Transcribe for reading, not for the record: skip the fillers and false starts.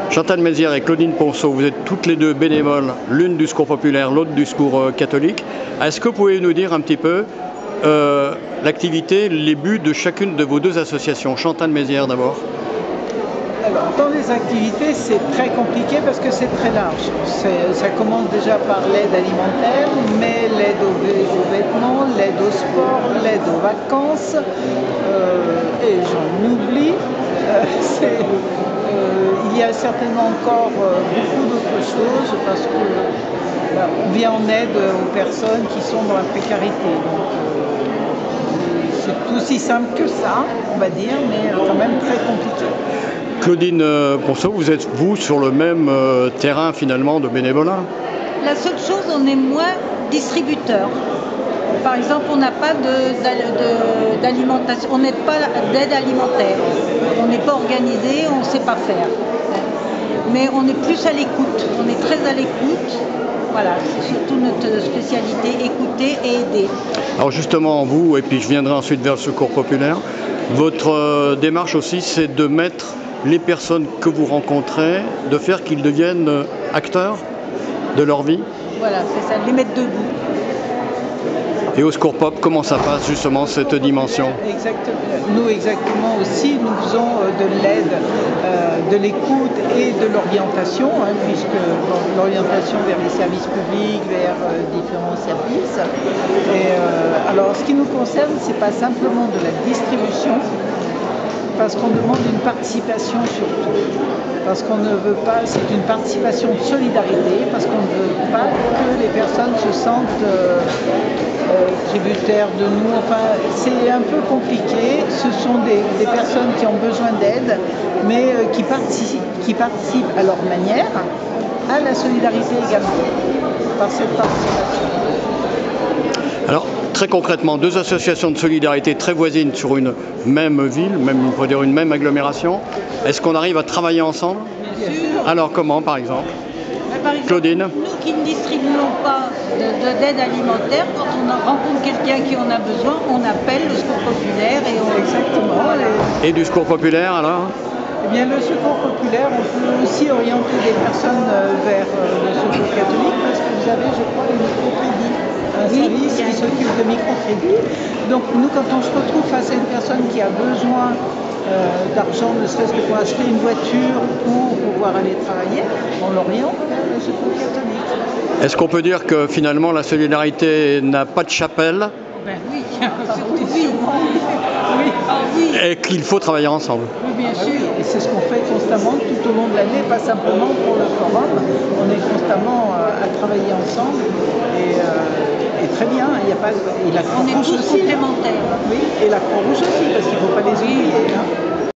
Chantal Mézières et Claudine Ponceau, vous êtes toutes les deux bénévoles, l'une du Secours populaire, l'autre du Secours catholique. Est-ce que vous pouvez nous dire un petit peu l'activité, les buts de chacune de vos deux associations? Chantal Mézières d'abord. Alors, dans les activités, c'est très compliqué parce que c'est très large. Ça commence déjà par l'aide alimentaire, mais l'aide aux vêtements, l'aide au sport, l'aide aux vacances, et j'en oublie. Il y a certainement encore beaucoup d'autres choses parce qu'on vient en aide aux personnes qui sont dans la précarité. Donc, c'est aussi simple que ça, on va dire, mais quand même très compliqué. Claudine Ponceau, vous êtes vous sur le même terrain finalement de bénévolat? La seule chose, on est moins distributeur. Par exemple, on n'a pas d'alimentation, on n'aide pas d'aide alimentaire. On n'est pas organisé, on ne sait pas faire. Mais on est plus à l'écoute, on est très à l'écoute. Voilà, c'est surtout notre spécialité, écouter et aider. Alors justement, vous, et puis je viendrai ensuite vers le Secours populaire, votre démarche aussi, c'est de mettre les personnes que vous rencontrez, de faire qu'ils deviennent acteurs de leur vie? Voilà, c'est ça, les mettre debout. Et au Secours Pop, comment ça passe justement cette dimension? Exactement. Nous exactement aussi, nous faisons de l'aide, de l'écoute et de l'orientation, puisque l'orientation vers les services publics, vers différents services. Et, alors ce qui nous concerne, c'est pas simplement de la distribution, parce qu'on demande une participation surtout, parce qu'on ne veut pas, c'est une participation de solidarité, parce qu'on ne veut pas que les personnes se sentent tributaires de nous. Enfin, c'est un peu compliqué. Ce sont des personnes qui ont besoin d'aide, mais qui participent à leur manière à la solidarité également, par cette participation. Alors, très concrètement, deux associations de solidarité très voisines sur une même ville, même, on pourrait dire une même agglomération. Est-ce qu'on arrive à travailler ensemble? Bien sûr. Alors comment, par exemple? Par exemple, Claudine? nous qui ne distribuons pas d'aide alimentaire, quand on rencontre quelqu'un qui en a besoin, on appelle le Secours populaire et on... Exactement. Voilà. Et du Secours populaire alors? Eh bien, le Secours populaire, on peut aussi orienter des personnes vers le Secours catholique, parce que vous avez, je crois, le microcrédit, un service qui s'occupe de microcrédit. Donc nous, quand on se retrouve face à une personne qui a besoin d'argent, ne serait-ce que pour acheter une voiture ou pour pouvoir aller travailler, on l'oriente vers le Secours catholique. Est-ce qu'on peut dire que finalement la solidarité n'a pas de chapelle? Ben oui, surtout oui. Oui. Ah oui. Et qu'il faut travailler ensemble? Oui, bien sûr. Et c'est ce qu'on fait constamment tout au long de l'année, pas simplement pour le forum. On est constamment à travailler ensemble et très bien. Il y a pas, et la On est Croix-Rouge tous aussi. complémentaires. Oui, et la Croix-Rouge aussi, parce qu'il